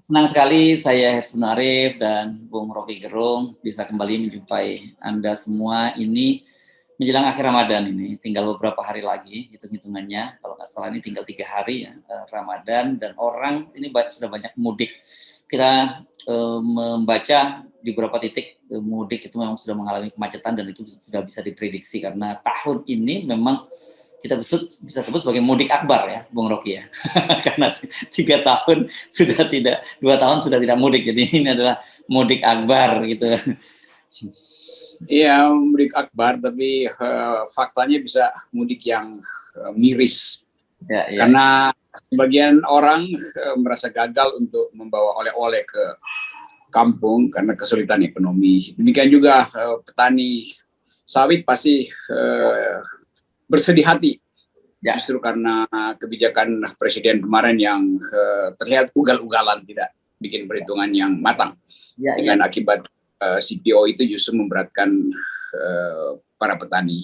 Senang sekali saya Hersun Arif dan Bung Rocky Gerung bisa kembali menjumpai Anda semua ini menjelang akhir Ramadan ini. Tinggal beberapa hari lagi hitung-hitungannya. Kalau nggak salah ini tinggal 3 hari ya Ramadan, dan orang ini sudah banyak mudik. Kita membaca di beberapa titik mudik itu memang sudah mengalami kemacetan, dan itu sudah bisa diprediksi karena tahun ini memang kita bisa sebut sebagai mudik akbar ya, Bung Rocky ya. Karena 3 tahun sudah tidak, 2 tahun sudah tidak mudik, jadi ini adalah mudik akbar gitu. Iya, mudik akbar, tapi faktanya bisa mudik yang miris. Ya. Karena sebagian orang merasa gagal untuk membawa oleh-oleh ke kampung karena kesulitan ekonomi. Demikian juga petani sawit pasti bersedih hati, justru karena kebijakan presiden kemarin yang terlihat ugal-ugalan, tidak bikin perhitungan yang matang. Dengan akibat CPO itu justru memberatkan para petani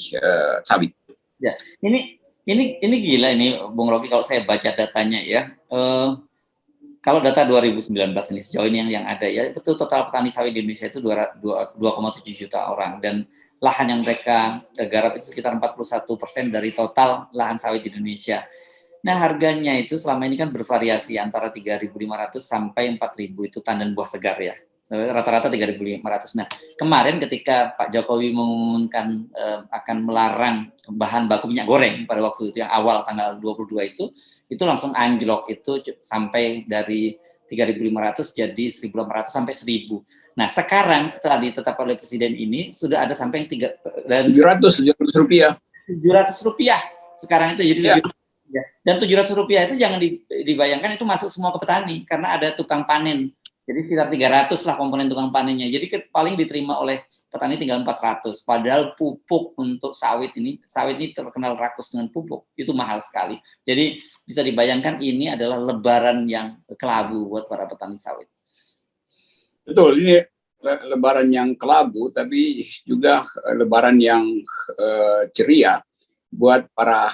sawit. Ya, ini gila ini, Bung Rocky, kalau saya baca datanya ya. Kalau data 2019 ini sejauh ini yang ada ya, betul total petani sawit di Indonesia itu 2,7 juta orang, dan lahan yang mereka garap itu sekitar 41% dari total lahan sawit di Indonesia. Nah, harganya itu selama ini kan bervariasi antara 3.500 sampai 4.000 itu tandan buah segar ya. Rata-rata 3.500. Nah, kemarin ketika Pak Jokowi mengumumkan akan melarang bahan baku minyak goreng pada waktu itu yang awal tanggal 22 itu langsung anjlok, itu sampai dari 3.500 jadi 1.800 sampai 1.000. Nah, sekarang setelah ditetapkan oleh presiden ini sudah ada sampai yang 700 rupiah. 700 rupiah sekarang itu, jadi ya. Dan 700 rupiah itu jangan dibayangkan itu masuk semua ke petani, karena ada tukang panen. Jadi sekitar 300 lah komponen tukang panennya. Jadi paling diterima oleh petani tinggal 400. Padahal pupuk untuk sawit ini terkenal rakus dengan pupuk. Itu mahal sekali. Jadi bisa dibayangkan ini adalah lebaran yang kelabu buat para petani sawit. Betul, ini lebaran yang kelabu, tapi juga lebaran yang ceria buat para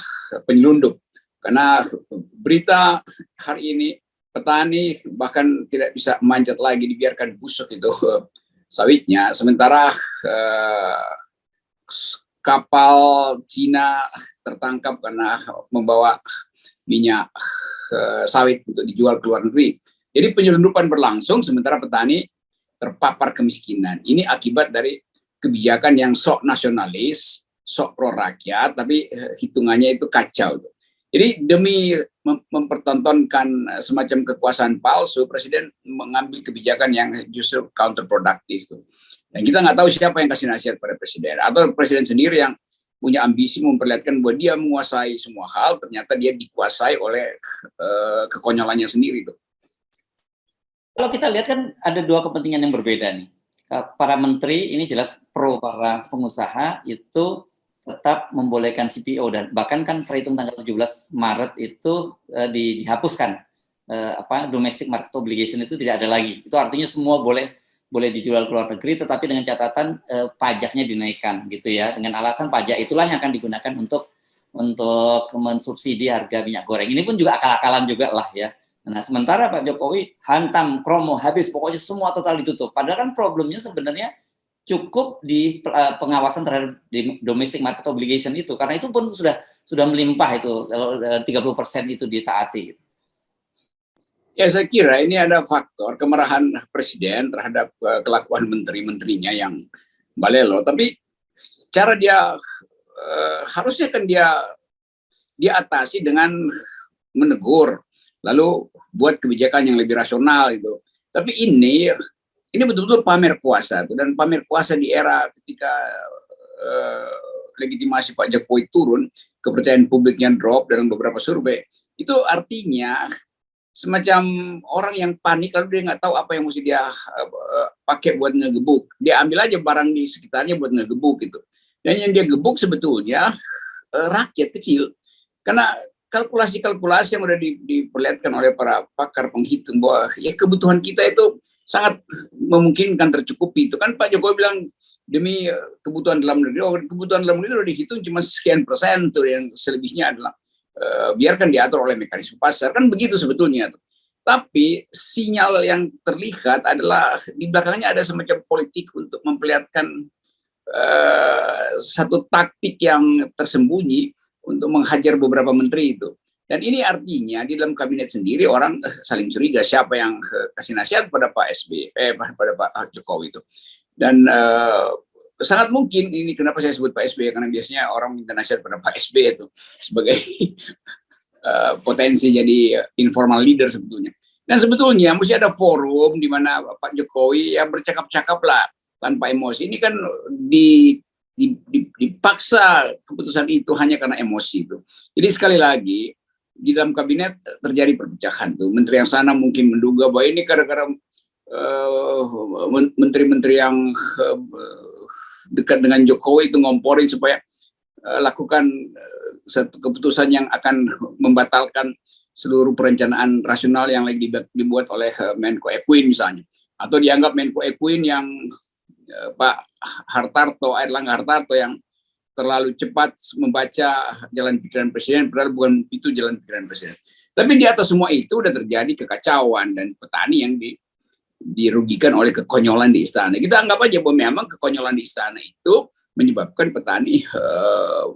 penyelundup. Karena berita hari ini, petani bahkan tidak bisa manjat lagi, dibiarkan busuk itu sawitnya. Sementara kapal Cina tertangkap karena membawa minyak sawit untuk dijual ke luar negeri. Jadi penyelundupan berlangsung, sementara petani terpapar kemiskinan. Ini akibat dari kebijakan yang sok nasionalis, sok pro rakyat, tapi hitungannya itu kacau. Jadi demi mempertontonkan semacam kekuasaan palsu, presiden mengambil kebijakan yang justru counterproductive. Dan kita nggak tahu siapa yang kasih nasihat pada presiden, atau presiden sendiri yang punya ambisi memperlihatkan bahwa dia menguasai semua hal, ternyata dia dikuasai oleh kekonyolannya sendiri. Kalau kita lihat kan ada dua kepentingan yang berbeda nih. Para menteri ini jelas pro para pengusaha itu tetap membolehkan CPO, dan bahkan kan terhitung tanggal 17 Maret itu dihapuskan domestic market obligation itu tidak ada lagi. Itu artinya semua boleh dijual ke luar negeri, tetapi dengan catatan pajaknya dinaikkan gitu ya. Dengan alasan pajak itulah yang akan digunakan untuk mensubsidi harga minyak goreng. Ini pun juga akal-akalan juga lah ya. Nah, sementara Pak Jokowi hantam, kromo, habis, pokoknya semua total ditutup. Padahal kan problemnya sebenarnya cukup di pengawasan terhadap domestic market obligation itu, karena itu pun sudah melimpah itu kalau 30% itu ditaati. Ya, saya kira ini ada faktor kemarahan presiden terhadap kelakuan menteri-menterinya yang balelo, tapi cara dia harusnya kan dia atasi dengan menegur, lalu buat kebijakan yang lebih rasional itu. Tapi ini betul-betul pamer kuasa, dan pamer kuasa di era ketika legitimasi Pak Jokowi turun, kepercayaan publiknya drop dalam beberapa survei. Itu artinya semacam orang yang panik, lalu dia nggak tahu apa yang mesti dia pakai buat ngegebuk. Dia ambil aja barang di sekitarnya buat ngegebuk gitu. Dan yang dia gebuk sebetulnya rakyat kecil. Karena kalkulasi-kalkulasi yang udah diperlihatkan oleh para pakar penghitung bahwa ya kebutuhan kita itu sangat memungkinkan tercukupi. Itu kan Pak Jokowi bilang demi kebutuhan dalam negeri, kebutuhan dalam negeri udah dihitung cuma sekian persen tuh, yang selebihnya adalah biarkan diatur oleh mekanisme pasar, kan begitu sebetulnya. Tapi sinyal yang terlihat adalah di belakangnya ada semacam politik untuk memperlihatkan satu taktik yang tersembunyi untuk menghajar beberapa menteri itu. Dan ini artinya di dalam kabinet sendiri orang saling curiga siapa yang kasih nasihat pada Pak SBY, pada Pak Jokowi itu. Dan sangat mungkin ini kenapa saya sebut Pak SBY, karena biasanya orang minta nasihat pada Pak SBY itu sebagai potensi jadi informal leader sebetulnya. Dan sebetulnya mesti ada forum di mana Pak Jokowi ya bercakap-cakap lah tanpa emosi. Ini kan dipaksa keputusan itu hanya karena emosi itu. Jadi sekali lagi di dalam kabinet terjadi perpecahan tuh. Menteri yang sana mungkin menduga bahwa ini gara-gara menteri-menteri yang dekat dengan Jokowi itu ngomporin supaya lakukan satu keputusan yang akan membatalkan seluruh perencanaan rasional yang lagi dibuat oleh Menko Ekuin misalnya. Atau dianggap Menko Ekuin yang Pak Hartarto, Airlangga Hartarto yang terlalu cepat membaca jalan pikiran presiden, padahal bukan itu jalan pikiran presiden. Tapi di atas semua itu udah terjadi kekacauan dan petani yang dirugikan oleh kekonyolan di istana. Kita anggap aja bahwa memang kekonyolan di istana itu menyebabkan petani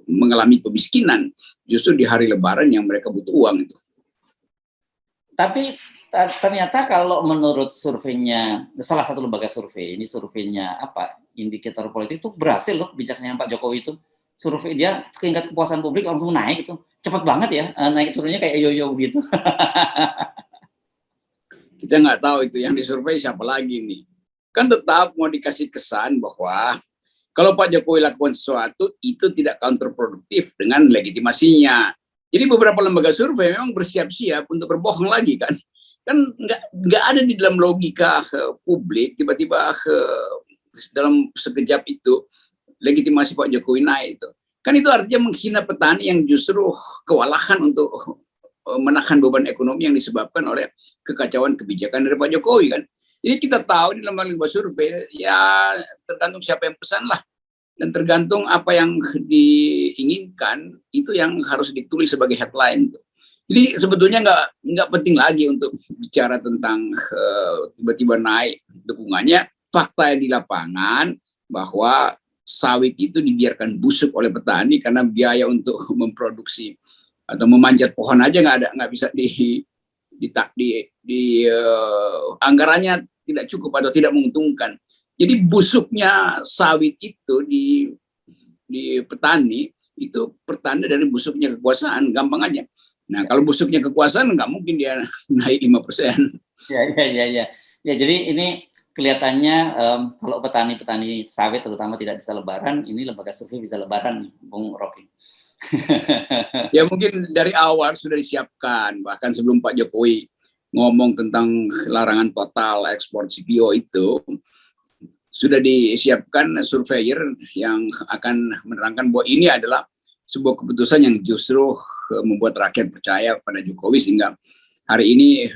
mengalami kemiskinan justru di hari Lebaran yang mereka butuh uang itu. Tapi ternyata kalau menurut surveinya, salah satu lembaga survei, ini surveinya apa, indikator politik itu berhasil loh bijaknya Pak Jokowi itu. Survei dia tingkat kepuasan publik langsung naik itu. Cepat banget ya, naik turunnya kayak yoyo gitu. Kita nggak tahu itu yang disurvei siapa lagi nih. Kan tetap mau dikasih kesan bahwa kalau Pak Jokowi lakukan sesuatu itu tidak counterproduktif dengan legitimasinya. Jadi beberapa lembaga survei memang bersiap-siap untuk berbohong lagi kan nggak ada di dalam logika publik tiba-tiba dalam sekejap itu legitimasi Pak Jokowi naik itu kan itu artinya menghina petani yang justru kewalahan untuk menahan beban ekonomi yang disebabkan oleh kekacauan kebijakan dari Pak Jokowi kan. Jadi kita tahu di lembaga survei ya tergantung siapa yang pesan lah. Dan tergantung apa yang diinginkan itu yang harus ditulis sebagai headline. Jadi sebetulnya nggak penting lagi untuk bicara tentang tiba-tiba naik dukungannya. Fakta yang di lapangan bahwa sawit itu dibiarkan busuk oleh petani karena biaya untuk memproduksi atau memanjat pohon aja nggak bisa anggarannya tidak cukup atau tidak menguntungkan. Jadi busuknya sawit itu di petani itu pertanda dari busuknya kekuasaan, gampang aja. Nah kalau busuknya kekuasaan nggak mungkin dia naik 5%. Ya. Ya jadi ini kelihatannya kalau petani-petani sawit terutama tidak bisa lebaran, ini lembaga survei bisa lebaran, Bung Rocky. Ya mungkin dari awal sudah disiapkan, bahkan sebelum Pak Jokowi ngomong tentang larangan total ekspor CPO itu, sudah disiapkan surveyor yang akan menerangkan bahwa ini adalah sebuah keputusan yang justru membuat rakyat percaya pada Jokowi sehingga hari ini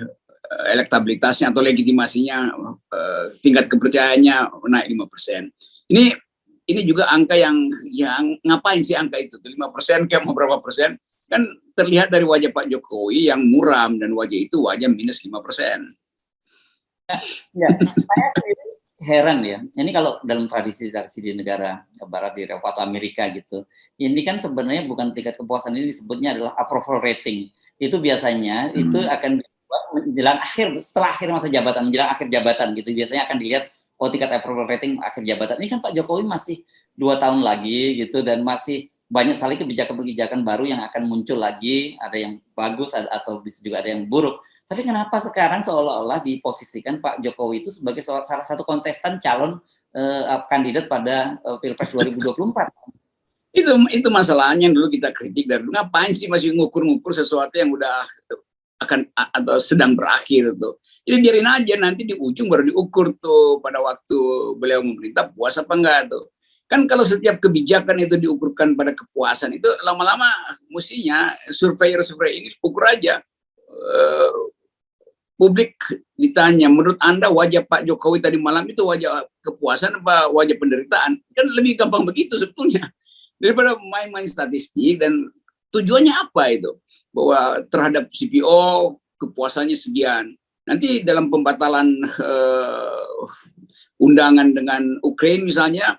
elektabilitasnya atau legitimasinya tingkat kepercayaannya naik 5%. Ini juga angka yang ngapain sih angka itu 5% kayak mau berapa persen kan terlihat dari wajah Pak Jokowi yang muram dan wajah itu wajah minus 5%. Ya, saya heran ya. Ini kalau dalam tradisi di negara barat di Eropa atau Amerika gitu, ini kan sebenarnya bukan tingkat kepuasan, ini disebutnya adalah approval rating. Itu biasanya itu akan dibuat menjelang setelah akhir masa jabatan, menjelang akhir jabatan gitu. Biasanya akan dilihat tingkat approval rating akhir jabatan. Ini kan Pak Jokowi masih 2 tahun lagi gitu dan masih banyak sekali kebijakan-kebijakan baru yang akan muncul lagi. Ada yang bagus atau bisa juga ada yang buruk. Tapi kenapa sekarang seolah-olah diposisikan Pak Jokowi itu sebagai salah satu kontestan calon kandidat pada Pilpres 2024? Itu masalahnya yang dulu kita kritik dari dulu. Ngapain sih masih ngukur-ngukur sesuatu yang udah akan atau sedang berakhir tuh. Jadi biarin aja nanti di ujung baru diukur tuh pada waktu beliau memerintah puas apa enggak tuh. Kan kalau setiap kebijakan itu diukurkan pada kepuasan itu lama-lama mestinya surveyor ini ukur aja. Publik ditanya, menurut Anda wajah Pak Jokowi tadi malam itu wajah kepuasan apa wajah penderitaan? Kan lebih gampang begitu sebetulnya. Daripada main-main statistik dan tujuannya apa itu? Bahwa terhadap CPO kepuasannya sekian. Nanti dalam pembatalan undangan dengan Ukraina misalnya,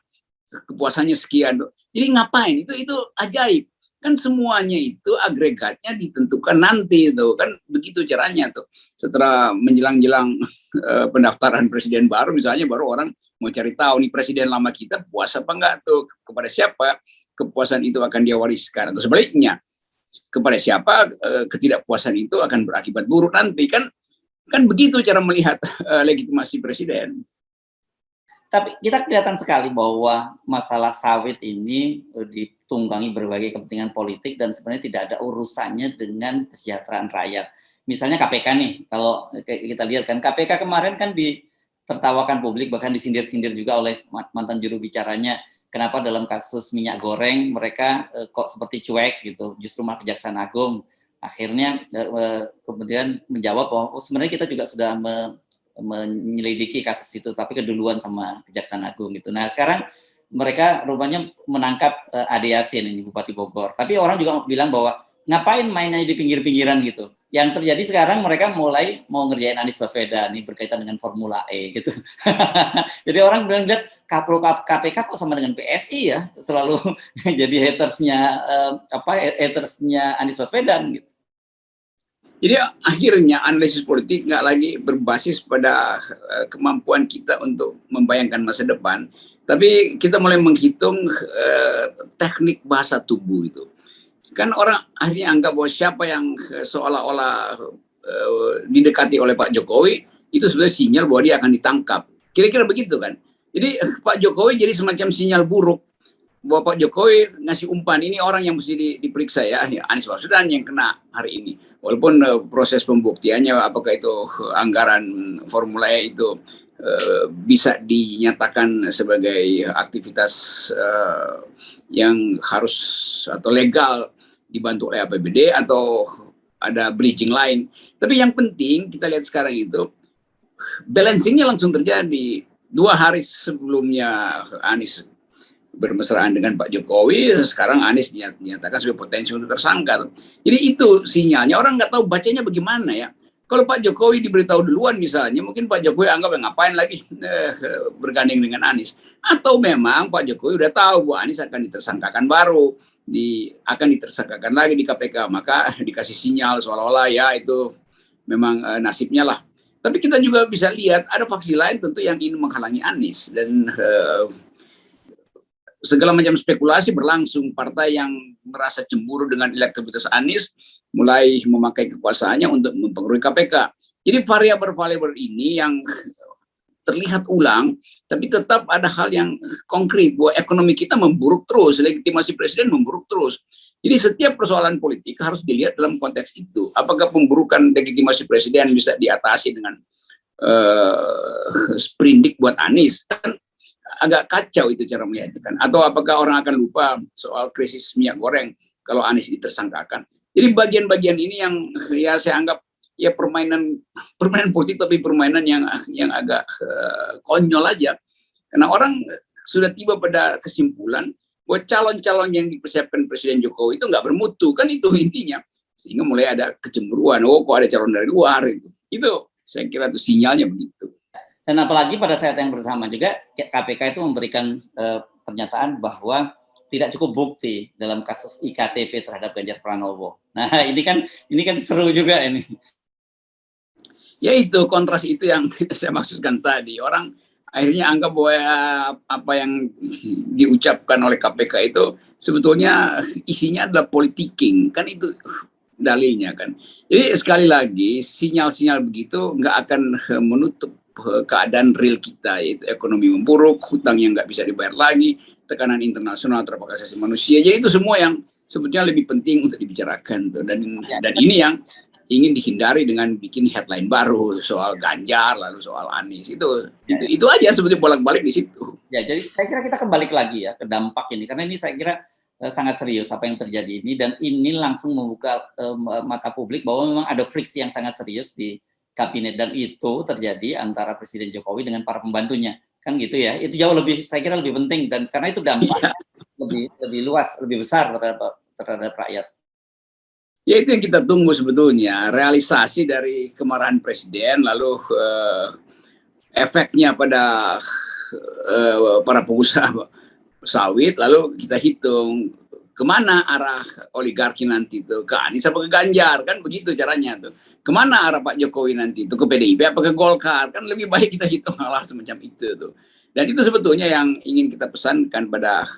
kepuasannya sekian. Jadi ngapain? Itu ajaib. Kan semuanya itu agregatnya ditentukan nanti itu kan begitu caranya tuh. Setelah menjelang-jelang pendaftaran presiden baru misalnya, baru orang mau cari tahu nih presiden lama kita puas apa enggak tuh, kepada siapa kepuasan itu akan dia wariskan, atau sebaliknya kepada siapa ketidakpuasan itu akan berakibat buruk nanti. Kan begitu cara melihat legitimasi presiden. Tapi kita kelihatan sekali bahwa masalah sawit ini ditunggangi berbagai kepentingan politik dan sebenarnya tidak ada urusannya dengan kesejahteraan rakyat. Misalnya KPK nih, kalau kita lihat kan KPK kemarin kan ditertawakan publik, bahkan disindir-sindir juga oleh mantan juru bicaranya. Kenapa dalam kasus minyak goreng mereka kok seperti cuek gitu, justru malah Kejaksaan Agung akhirnya kemudian menjawab bahwa sebenarnya kita juga sudah menyelidiki kasus itu, tapi keduluan sama Kejaksaan Agung gitu. Nah sekarang mereka rupanya menangkap Ade Yasin ini Bupati Bogor. Tapi orang juga bilang bahwa ngapain mainnya di pinggir-pinggiran gitu. Yang terjadi sekarang mereka mulai mau ngerjain Anies Baswedan ini berkaitan dengan Formula E gitu. Jadi orang bilang lihat KPK kok sama dengan PSI ya, selalu jadi hatersnya Anies Baswedan gitu. Jadi akhirnya analisis politik nggak lagi berbasis pada kemampuan kita untuk membayangkan masa depan, tapi kita mulai menghitung teknik bahasa tubuh itu. Kan orang akhirnya anggap bahwa siapa yang seolah-olah didekati oleh Pak Jokowi, itu sebenarnya sinyal bahwa dia akan ditangkap. Kira-kira begitu kan. Jadi Pak Jokowi jadi semacam sinyal buruk bahwa Pak Jokowi ngasih umpan, ini orang yang mesti diperiksa ya, Anies Baswedan yang kena hari ini. Walaupun proses pembuktiannya apakah itu anggaran Formula E itu bisa dinyatakan sebagai aktivitas yang harus atau legal dibantu oleh APBD atau ada bridging lain. Tapi yang penting kita lihat sekarang itu balancingnya langsung terjadi. 2 hari sebelumnya Anies bermesraan dengan Pak Jokowi, sekarang Anies dinyatakan sebagai potensi untuk tersangka. Jadi itu sinyalnya, orang nggak tahu bacanya bagaimana ya. Kalau Pak Jokowi diberitahu duluan misalnya, mungkin Pak Jokowi anggap ngapain lagi bergandeng dengan Anies. Atau memang Pak Jokowi udah tahu bahwa Anies akan ditersangkakan baru, akan ditersangkakan lagi di KPK, maka dikasih sinyal seolah-olah ya itu memang nasibnya lah. Tapi kita juga bisa lihat ada faksi lain tentu yang ingin menghalangi Anies, dan segala macam spekulasi berlangsung. Partai yang merasa cemburu dengan elektabilitas Anies mulai memakai kekuasaannya untuk mempengaruhi KPK. Jadi variabel-variabel ini yang terlihat ulang, tapi tetap ada hal yang konkret bahwa ekonomi kita memburuk terus, legitimasi presiden memburuk terus. Jadi setiap persoalan politik harus dilihat dalam konteks itu. Apakah pemburukan legitimasi presiden bisa diatasi dengan sprindik buat Anies? Kan agak kacau itu cara melihatnya kan. Atau apakah orang akan lupa soal krisis minyak goreng kalau Anies ditersangkakan. Jadi bagian-bagian ini yang ya saya anggap ya permainan politik, tapi permainan yang agak konyol aja. Karena orang sudah tiba pada kesimpulan bahwa calon-calon yang dipersiapkan Presiden Jokowi itu nggak bermutu, kan itu intinya. Sehingga mulai ada kecemburuan, oh kok ada calon dari luar itu. Itu saya kira itu sinyalnya begitu. Dan apalagi pada saat yang bersama juga KPK itu memberikan pernyataan bahwa tidak cukup bukti dalam kasus iktp terhadap Ganjar Pranowo. Nah ini kan seru juga ini. Ya itu kontras itu yang saya maksudkan tadi. Orang akhirnya anggap bahwa apa yang diucapkan oleh KPK itu sebetulnya isinya adalah politiking. Kan itu dalilnya kan. Jadi sekali lagi sinyal-sinyal begitu nggak akan menutup keadaan real kita, yaitu ekonomi memburuk, hutang yang nggak bisa dibayar lagi, tekanan internasional terhadap hak asasi manusia. Jadi itu semua yang sebetulnya lebih penting untuk dibicarakan tuh. Dan ini yang ingin dihindari dengan bikin headline baru soal Ganjar lalu soal Anies. Itu aja sebetulnya bolak-balik di situ. Ya, jadi saya kira kita kembali lagi ya ke dampak ini, karena ini saya kira sangat serius apa yang terjadi ini, dan ini langsung membuka mata publik bahwa memang ada friksi yang sangat serius di kabinet, dan itu terjadi antara Presiden Jokowi dengan para pembantunya, kan gitu ya. Itu jauh lebih, saya kira lebih penting, dan karena itu dampak lebih luas, lebih besar terhadap rakyat. Ya itu yang kita tunggu sebetulnya, realisasi dari kemarahan presiden, lalu efeknya pada para pengusaha sawit, lalu kita hitung kemana arah oligarki nanti itu, ke Anies apa ke Ganjar, kan begitu caranya tuh. Kemana arah Pak Jokowi nanti itu, ke PDIP apa ke Golkar, kan lebih baik kita hitung hal semacam itu tuh. Dan itu sebetulnya yang ingin kita pesankan pada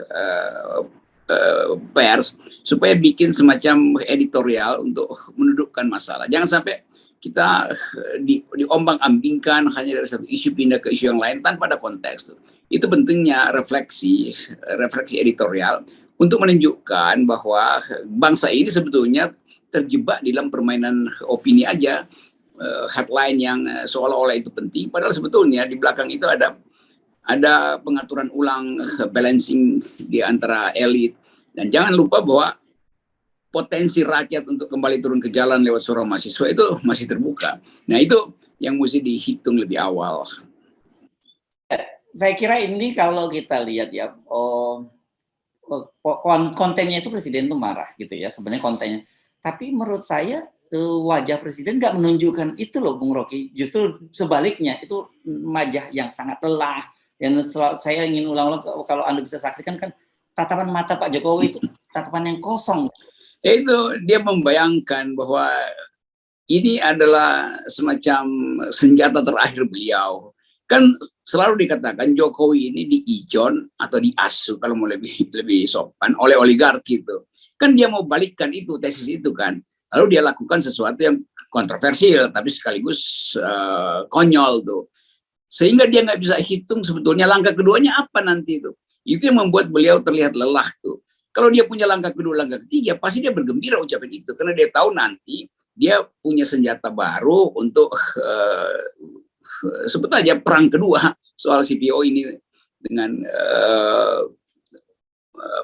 pers, supaya bikin semacam editorial untuk mendudukkan masalah. Jangan sampai kita diombang-ambingkan hanya dari satu isu pindah ke isu yang lain tanpa ada konteks tuh. Itu pentingnya refleksi editorial untuk menunjukkan bahwa bangsa ini sebetulnya terjebak dalam permainan opini aja, headline yang seolah-olah itu penting, padahal sebetulnya di belakang itu ada pengaturan ulang, balancing di antara elit. Dan jangan lupa bahwa potensi rakyat untuk kembali turun ke jalan lewat suara mahasiswa itu masih terbuka. Nah itu yang mesti dihitung lebih awal. Saya kira ini kalau kita lihat ya, kontennya itu presiden itu marah gitu ya, sebenarnya kontennya. Tapi menurut saya wajah presiden nggak menunjukkan itu loh, Bung Rocky. Justru sebaliknya, itu wajah yang sangat lelah. Yang saya ingin ulang-ulang, kalau Anda bisa saksikan kan, tatapan mata Pak Jokowi itu tatapan yang kosong. Itu dia membayangkan bahwa ini adalah semacam senjata terakhir beliau. Kan selalu dikatakan Jokowi ini diijon atau diasuh kalau mau lebih sopan oleh oligarki itu. Kan dia mau balikkan itu, tesis itu kan. Lalu dia lakukan sesuatu yang kontroversial tapi sekaligus konyol tuh. Sehingga dia nggak bisa hitung sebetulnya langkah keduanya apa nanti itu. Itu yang membuat beliau terlihat lelah tuh. Kalau dia punya langkah kedua, langkah ketiga, pasti dia bergembira ucapin itu. Karena dia tahu nanti dia punya senjata baru untuk sebut aja perang kedua soal CPO ini dengan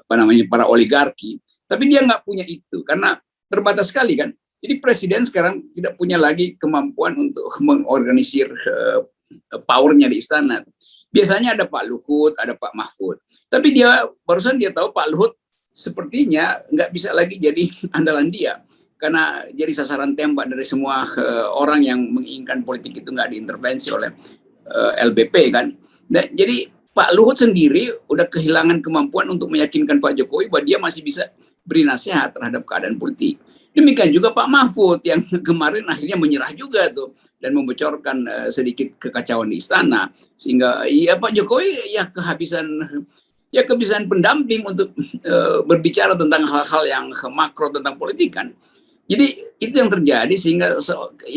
para oligarki. Tapi dia nggak punya itu karena terbatas sekali kan. Jadi presiden sekarang tidak punya lagi kemampuan untuk mengorganisir powernya di istana. Biasanya ada Pak Luhut, ada Pak Mahfud. Tapi barusan dia tahu Pak Luhut sepertinya nggak bisa lagi jadi andalan dia. Karena jadi sasaran tembak dari semua orang yang menginginkan politik itu nggak diintervensi oleh LBP kan. Nah, jadi Pak Luhut sendiri udah kehilangan kemampuan untuk meyakinkan Pak Jokowi bahwa dia masih bisa beri nasihat terhadap keadaan politik. Demikian juga Pak Mahfud yang kemarin akhirnya menyerah juga tuh dan membocorkan sedikit kekacauan di istana, sehingga ya Pak Jokowi ya kehabisan pendamping untuk berbicara tentang hal-hal yang makro tentang politik kan. Jadi itu yang terjadi sehingga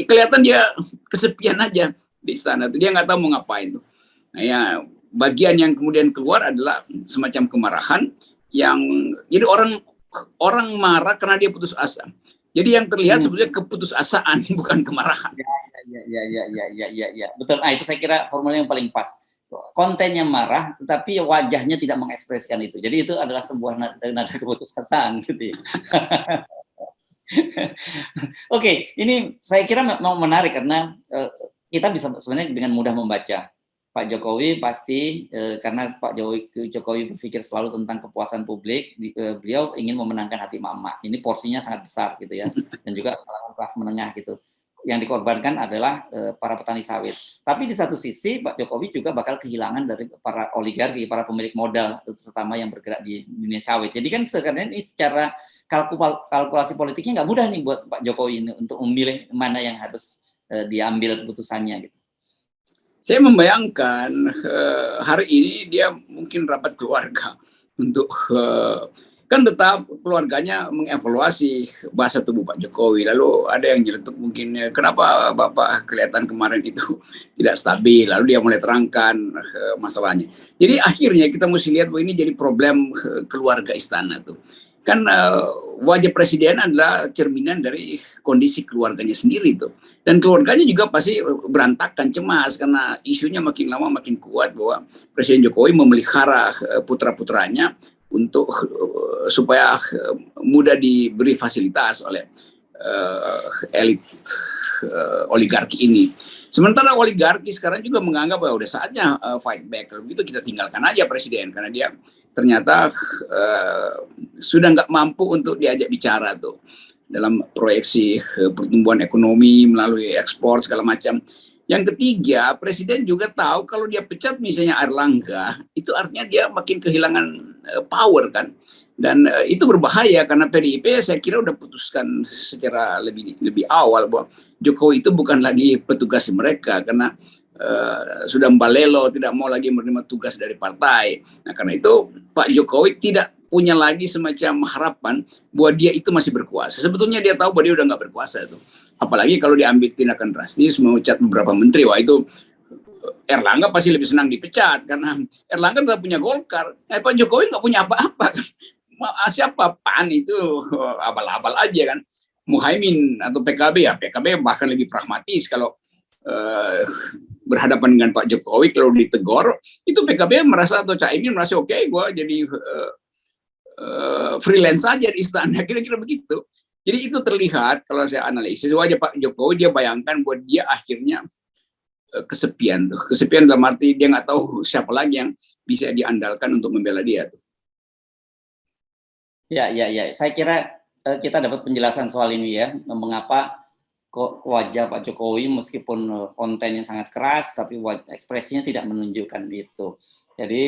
kelihatan dia kesepian aja di istana itu, dia nggak tahu mau ngapain tuh. Nah ya bagian yang kemudian keluar adalah semacam kemarahan yang jadi orang marah karena dia putus asa. Jadi yang terlihat sebetulnya keputusasaan bukan kemarahan. Ya. Betul. Itu saya kira formula yang paling pas. Kontennya marah, tetapi wajahnya tidak mengekspresikan itu. Jadi itu adalah sebuah nada keputusasaan gitu ya. Oke, ini saya kira mau menarik karena kita bisa sebenarnya dengan mudah membaca. Pak Jokowi pasti karena Pak Jokowi berpikir selalu tentang kepuasan publik, beliau ingin memenangkan hati mama. Ini porsinya sangat besar gitu ya, dan juga kelas menengah gitu. Yang dikorbankan adalah para petani sawit. Tapi di satu sisi Pak Jokowi juga bakal kehilangan dari para oligarki, para pemilik modal, terutama yang bergerak di dunia sawit. Jadi kan sekarang ini secara kalkulasi politiknya nggak mudah nih buat Pak Jokowi ini untuk memilih mana yang harus diambil keputusannya gitu. Saya membayangkan hari ini dia mungkin rapat keluarga untuk kan tetap keluarganya mengevaluasi bahasa tubuh Pak Jokowi. Lalu ada yang nyeletuk mungkin, kenapa Bapak kelihatan kemarin itu tidak stabil. Lalu dia mulai terangkan masalahnya. Jadi akhirnya kita mesti lihat bahwa ini jadi problem keluarga istana tuh. Kan wajah presiden adalah cerminan dari kondisi keluarganya sendiri tuh. Dan keluarganya juga pasti berantakan, cemas karena isunya makin lama makin kuat bahwa Presiden Jokowi memelihara putra-putranya untuk supaya mudah diberi fasilitas oleh elit oligarki ini. Sementara oligarki sekarang juga menganggap bahwa udah saatnya fight back. Kalau begitu kita tinggalkan aja presiden karena dia ternyata sudah nggak mampu untuk diajak bicara tuh. dalam proyeksi pertumbuhan ekonomi melalui ekspor segala macam. Yang ketiga, Presiden juga tahu kalau dia pecat misalnya Airlangga, itu artinya dia makin kehilangan power kan. Dan itu berbahaya karena PDIP saya kira udah putuskan secara lebih awal bahwa Jokowi itu bukan lagi petugas mereka karena sudah mbalelo, tidak mau lagi menerima tugas dari partai. Nah karena itu Pak Jokowi tidak punya lagi semacam harapan bahwa dia itu masih berkuasa. Sebetulnya dia tahu bahwa dia udah nggak berkuasa itu. Apalagi kalau diambil tindakan drastis, memecat beberapa menteri, wah itu Erlangga pasti lebih senang dipecat karena Erlangga nggak punya Golkar. Pak Jokowi nggak punya apa-apa. Siapa PAN itu abal-abal aja kan. Muhaimin atau PKB ya, PKB bahkan lebih pragmatis kalau berhadapan dengan Pak Jokowi kalau ditegor itu PKB merasa atau Caimin merasa oke, gue jadi freelance saja di istana, kira-kira begitu. Jadi itu terlihat kalau saya analisis wajah Pak Jokowi, dia bayangkan bahwa dia akhirnya kesepian tuh. Kesepian dalam arti dia nggak tahu siapa lagi yang bisa diandalkan untuk membela dia tuh. Ya. Saya kira kita dapat penjelasan soal ini ya, mengapa kok wajah Pak Jokowi meskipun kontennya sangat keras, tapi ekspresinya tidak menunjukkan itu. Jadi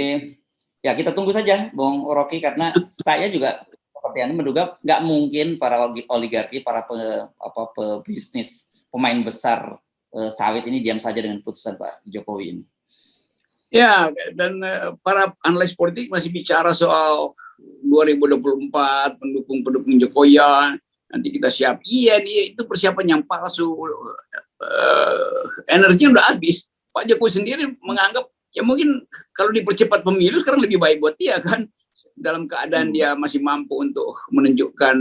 ya kita tunggu saja, Bung Rocky, karena saya juga seperti Anda menduga nggak mungkin para oligarki, para pebisnis, pemain besar sawit ini diam saja dengan putusan Pak Jokowi ini. Ya, dan para analis politik masih bicara soal 2024 pendukung Jokowi, nanti kita siap. Iya, itu persiapan yang palsu. Energinya udah habis. Pak Jokowi sendiri menganggap ya mungkin kalau dipercepat pemilu sekarang lebih baik buat dia kan. Dalam keadaan dia masih mampu untuk menunjukkan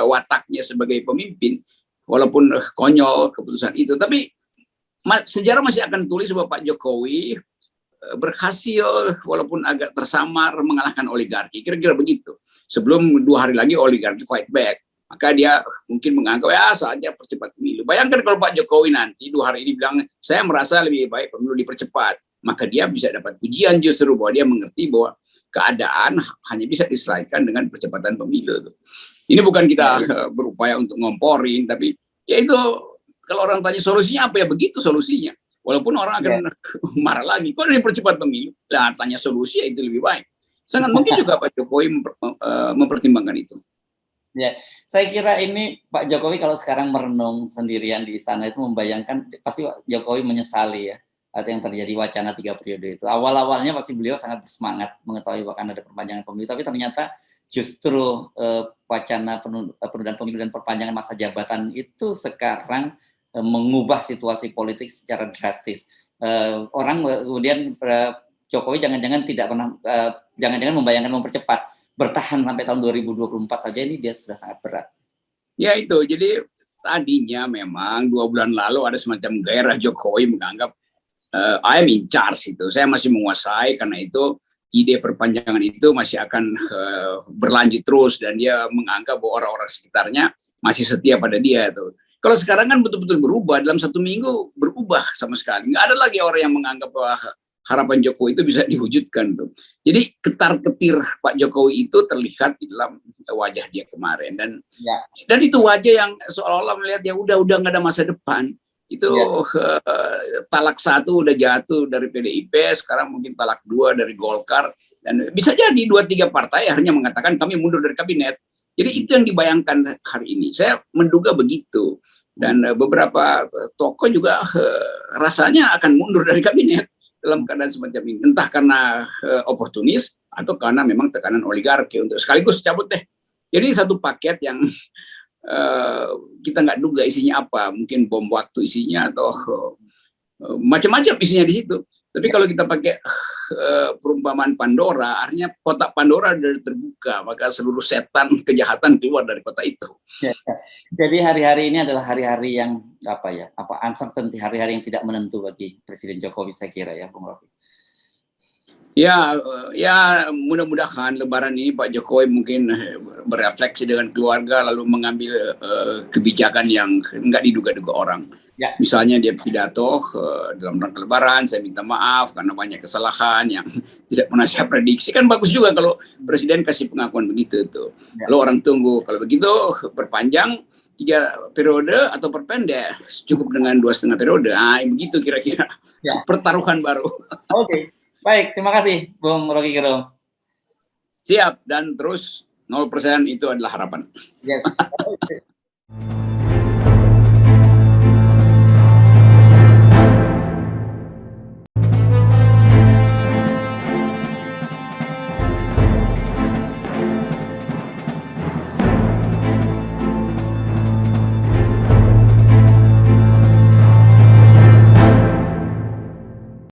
wataknya sebagai pemimpin, walaupun konyol keputusan itu. Tapi sejarah masih akan tulis bahwa Pak Jokowi berhasil walaupun agak tersamar mengalahkan oligarki, kira-kira begitu. Sebelum 2 hari lagi oligarki fight back, maka dia mungkin menganggap ya saatnya percepat pemilu. Bayangkan kalau Pak Jokowi nanti 2 hari ini bilang saya merasa lebih baik pemilu dipercepat, maka dia bisa dapat pujian justru bahwa dia mengerti bahwa keadaan hanya bisa diselesaikan dengan percepatan pemilu. Ini bukan kita berupaya untuk ngomporin, tapi ya itu kalau orang tanya solusinya apa ya begitu solusinya. Walaupun orang akan marah lagi, kok dipercepat pemilu? Nah, tanya solusi ya itu lebih baik. Sangat mungkin juga Pak Jokowi mempertimbangkan itu. Ya, saya kira ini Pak Jokowi kalau sekarang merenung sendirian di istana itu membayangkan pasti Pak Jokowi menyesali ya atau yang terjadi wacana 3 periode itu. Awal-awalnya pasti beliau sangat bersemangat mengetahui bahkan ada perpanjangan pemilu, tapi ternyata justru wacana penundaan pemilu dan perpanjangan masa jabatan itu sekarang mengubah situasi politik secara drastis. Orang kemudian Jokowi jangan-jangan tidak pernah, jangan-jangan membayangkan mempercepat, bertahan sampai tahun 2024 saja ini dia sudah sangat berat. Ya itu, jadi tadinya memang 2 bulan lalu ada semacam gairah Jokowi menganggap I am in charge itu, saya masih menguasai, karena itu ide perpanjangan itu masih akan berlanjut terus dan dia menganggap bahwa orang-orang sekitarnya masih setia pada dia tuh. Kalau sekarang kan betul-betul berubah, dalam 1 minggu berubah sama sekali. Nggak ada lagi orang yang menganggap bahwa harapan Jokowi itu bisa diwujudkan tuh. Jadi ketar-ketir Pak Jokowi itu terlihat di dalam wajah dia kemarin, dan itu wajah yang seolah-olah melihat ya udah nggak ada masa depan. Itu talak 1 udah jatuh dari PDIP, sekarang mungkin talak 2 dari Golkar, dan bisa jadi 2-3 partai akhirnya mengatakan kami mundur dari kabinet. Jadi itu yang dibayangkan hari ini. Saya menduga begitu. Dan beberapa tokoh juga rasanya akan mundur dari kabinet dalam keadaan semacam ini. Entah karena oportunis atau karena memang tekanan oligarki untuk sekaligus cabut deh. Jadi satu paket yang kita nggak duga isinya apa. Mungkin bom waktu isinya atau macam-macam isinya di situ. Tapi kalau kita pakai perumpamaan Pandora, artinya kotak Pandora sudah terbuka, maka seluruh setan kejahatan keluar dari kotak itu. Ya. Jadi hari-hari ini adalah hari-hari yang uncertainty, hari-hari yang tidak menentu bagi Presiden Jokowi, saya kira ya, Bung Rocky. Ya mudah-mudahan Lebaran ini Pak Jokowi mungkin berefleksi dengan keluarga lalu mengambil kebijakan yang nggak diduga-duga orang. Ya. Misalnya dia pidato dalam rangka Lebaran, saya minta maaf karena banyak kesalahan yang tidak pernah saya prediksi. Kan bagus juga kalau presiden kasih pengakuan begitu tuh. Ya. Lalu orang tunggu, kalau begitu perpanjang 3 periode atau perpendek, cukup dengan 2,5 periode. Begitu kira-kira Ya. pertaruhan baru. Oke, baik, terima kasih Bung Rocky Gerung. Siap, dan terus 0% itu adalah harapan. Yes.